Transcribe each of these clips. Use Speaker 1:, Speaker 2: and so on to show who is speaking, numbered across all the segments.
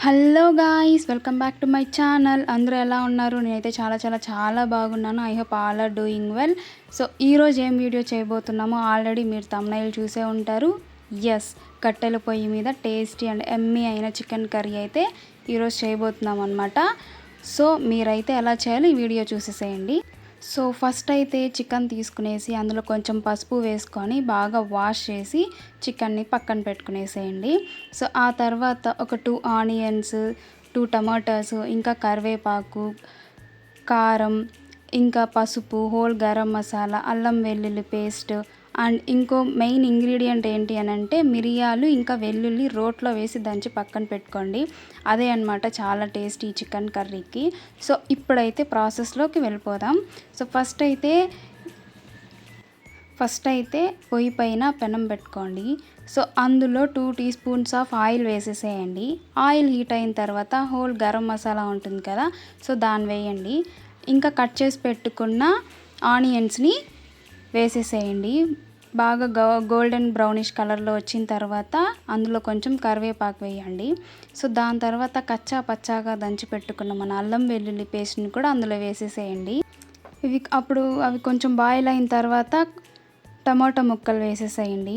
Speaker 1: Hello guys, welcome back to my channel. అందరూ ఎలా ఉన్నారు? నేనైతే చాలా బాగున్నాను. I hope all are doing well. So ఈరోజు ఏం వీడియో చేయబోతున్నామో ఆల్రెడీ మీరు థంబ్నెయిల్ చూసే ఉంటారు. ఎస్, కట్టెల పొయ్యి మీద టేస్టీ అండ్ ఎమ్మీ అయిన చికెన్ కర్రీ అయితే ఈరోజు చేయబోతున్నాం అనమాట. సో మీరైతే ఎలా చేయాలో ఈ వీడియో చూసేసేయండి. సో ఫస్ట్ అయితే చికెన్ తీసుకునేసి అందులో కొంచెం పసుపు వేసుకొని బాగా వాష్ చేసి చికెన్ని పక్కన పెట్టుకునేసేయండి. సో ఆ తర్వాత ఒక 2 ఆనియన్స్, 2 టమాటాస్, ఇంకా కరివేపాకు, కారం, ఇంకా పసుపు, హోల్ గరం మసాలా, అల్లం వెల్లుల్లి పేస్ట్ అండ్ ఇంకో మెయిన్ ఇంగ్రీడియంట్ ఏంటి అని అంటే మిరియాలు ఇంకా వెల్లుల్లి రోట్లో వేసి దంచి పక్కన పెట్టుకోండి. అదే అన్నమాట చాలా టేస్టీ చికెన్ కర్రీకి. సో ఇప్పుడైతే ప్రాసెస్లోకి వెళ్ళిపోదాం. సో ఫస్ట్ అయితే పొయ్యి పైన పెనం పెట్టుకోండి. సో అందులో 2 టీ స్పూన్స్ ఆఫ్ ఆయిల్ వేసేసేయండి. ఆయిల్ హీట్ అయిన తర్వాత హోల్ గరం మసాలా ఉంటుంది కదా, సో దాన్ని వేయండి. ఇంకా కట్ చేసి పెట్టుకున్న ఆనియన్స్ని వేసేసేయండి. బాగా గోల్డెన్ బ్రౌనిష్ కలర్లో వచ్చిన తర్వాత అందులో కొంచెం కరివేపాకు వేయండి. సో దాని తర్వాత కచ్చా పచ్చాగా దంచి పెట్టుకున్న మన అల్లం వెల్లుల్లి పేస్ట్ని కూడా అందులో వేసేసేయండి. అవి కొంచెం బాయిల్ అయిన తర్వాత టమాటో ముక్కలు వేసేసేయండి.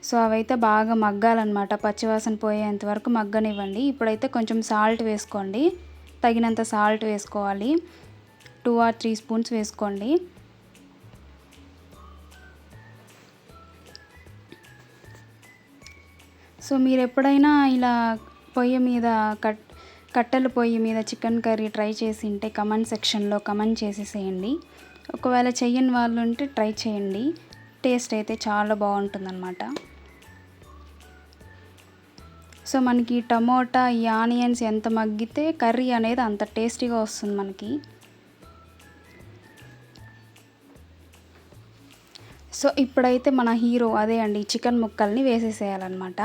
Speaker 1: సో అవైతే బాగా మగ్గాలన్నమాట, పచ్చివాసన పోయేంత వరకు మగ్గనివ్వండి. ఇప్పుడైతే కొంచెం సాల్ట్ వేసుకోండి, తగినంత సాల్ట్ వేసుకోవాలి. 2 or 3 స్పూన్స్ వేసుకోండి. సో మీరు ఎప్పుడైనా ఇలా పొయ్యి మీద కట్టెల పొయ్యి మీద చికెన్ కర్రీ ట్రై చేసి ఉంటే కమెంట్ సెక్షన్లో కమెంట్ చేసేసేయండి. ఒకవేళ చెయ్యని వాళ్ళు ఉంటే ట్రై చేయండి, టేస్ట్ అయితే చాలా బాగుంటుందన్నమాట. సో మనకి టమోటా, ఈ ఆనియన్స్ ఎంత మగ్గితే కర్రీ అనేది అంత టేస్టీగా వస్తుంది మనకి. సో ఇప్పుడైతే మన హీరో అదే అండి, చికెన్ ముక్కల్ని వేసేసేయాలన్నమాట.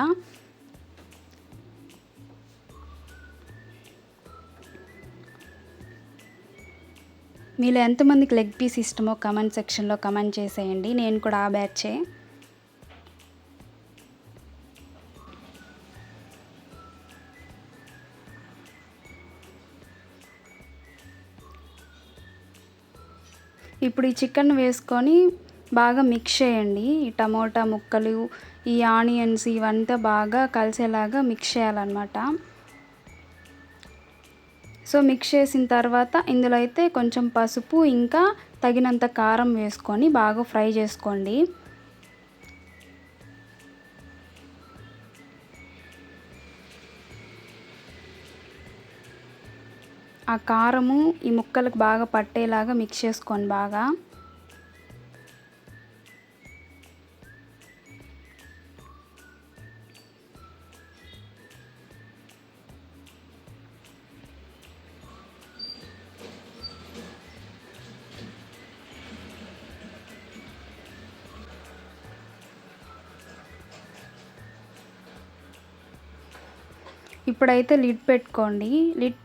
Speaker 1: మీలో ఎంతమందికి లెగ్ పీస్ ఇష్టమో కమెంట్ సెక్షన్లో కమెంట్ చేసేయండి. నేను కూడా ఆ బ్యాచే. ఇప్పుడు ఈ చికెన్ వేసుకొని బాగా మిక్స్ చేయండి. ఈ టమోటా ముక్కలు, ఈ ఆనియన్స్ ఇవంతా బాగా కలిసేలాగా మిక్స్ చేయాలన్నమాట. సో మిక్స్ చేసిన తర్వాత ఇందులో అయితే కొంచెం పసుపు ఇంకా తగినంత కారం వేసుకొని బాగా ఫ్రై చేసుకోండి. ఆ కారము ఈ ముక్కలకు బాగా పట్టేలాగా మిక్స్ చేసుకోండి బాగా. ఇప్పుడైతే లిడ్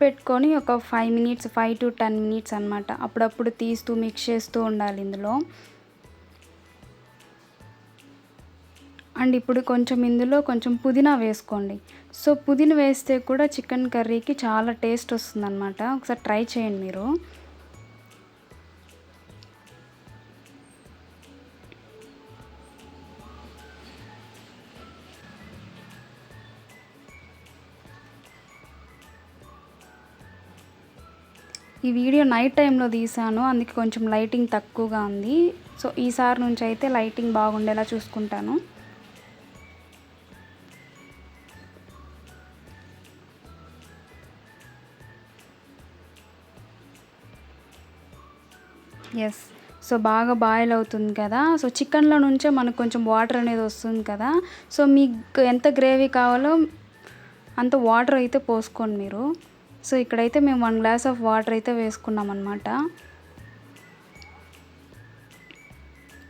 Speaker 1: పెట్టుకొని ఒక 5 to 10 మినిట్స్ అన్నమాట. అప్పుడప్పుడు తీస్తూ మిక్స్ చేస్తూ ఉండాలి ఇందులో. అండ్ ఇప్పుడు ఇందులో కొంచెం పుదీనా వేసుకోండి. సో పుదీనా వేస్తే కూడా చికెన్ కర్రీకి చాలా టేస్ట్ వస్తుందన్నమాట. ఒకసారి ట్రై చేయండి మీరు. ఈ వీడియో నైట్ టైంలో తీసాను, అందుకే కొంచెం లైటింగ్ తక్కువగా ఉంది. సో ఈసారి నుంచి అయితే లైటింగ్ బాగుండేలా చూసుకుంటాను. ఎస్, సో బాగా బాయిల్ అవుతుంది కదా. సో చికెన్లో నుంచే మనకు కొంచెం వాటర్ అనేది వస్తుంది కదా. సో మీకు ఎంత గ్రేవీ కావాలో అంత వాటర్ అయితే పోసుకోండి మీరు. సో ఇక్కడైతే మేము 1 గ్లాస్ ఆఫ్ వాటర్ అయితే వేసుకున్నాం అన్నమాట.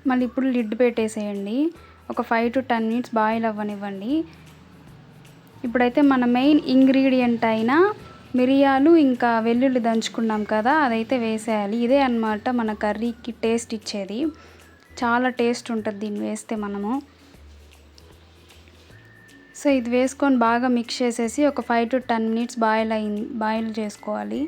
Speaker 1: మళ్ళీ ఇప్పుడు లిడ్ పెట్టేసేయండి. ఒక 5 to 10 మినిట్స్ బాయిల్ అవ్వనివ్వండి. ఇప్పుడైతే మన మెయిన్ ఇంగ్రీడియంట్ అయిన మిరియాలు ఇంకా వెల్లుల్లి దంచుకున్నాం కదా, అదైతే వేసేయాలి. ఇదే అన్నమాట మన కర్రీకి టేస్ట్ ఇచ్చేది. చాలా టేస్ట్ ఉంటుంది దీన్ని వేస్తే మనము. సో ఇది వేసుకొని బాగా మిక్స్ చేసేసి ఒక 5 to 10 మినిట్స్ బాయిల్ చేసుకోవాలి.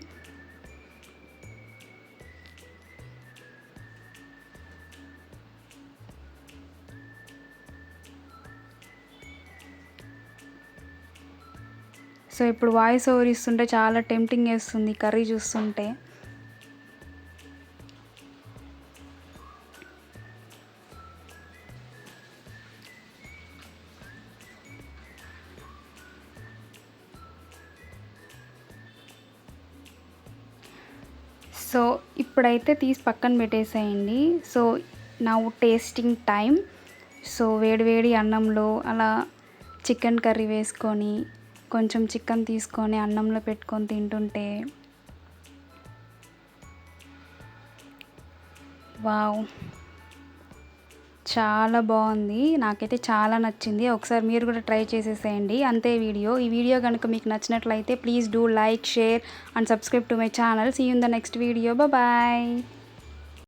Speaker 1: సో ఇప్పుడు వాయిస్ ఓవర్ ఇస్తుంటే చాలా టెంప్టింగ్ వేస్తుంది కర్రీ చూస్తుంటే. సో ఇప్పుడైతే తీసి పక్కన పెట్టేసేయండి. So now tasting time. So వేడి అన్నంలో అలా చికెన్ కర్రీ వేసుకొని కొంచెం చికెన్ తీసుకొని అన్నంలో పెట్టుకొని తింటుంటే వావ్, చాలా బాగుంది. నాకైతే చాలా నచ్చింది. ఒకసారి మీరు కూడా ట్రై చేసేసేయండి. అంతే ఈ వీడియో కనుక మీకు నచ్చినట్లయితే please do like, share and subscribe to my channel. See you in the next video. Bye.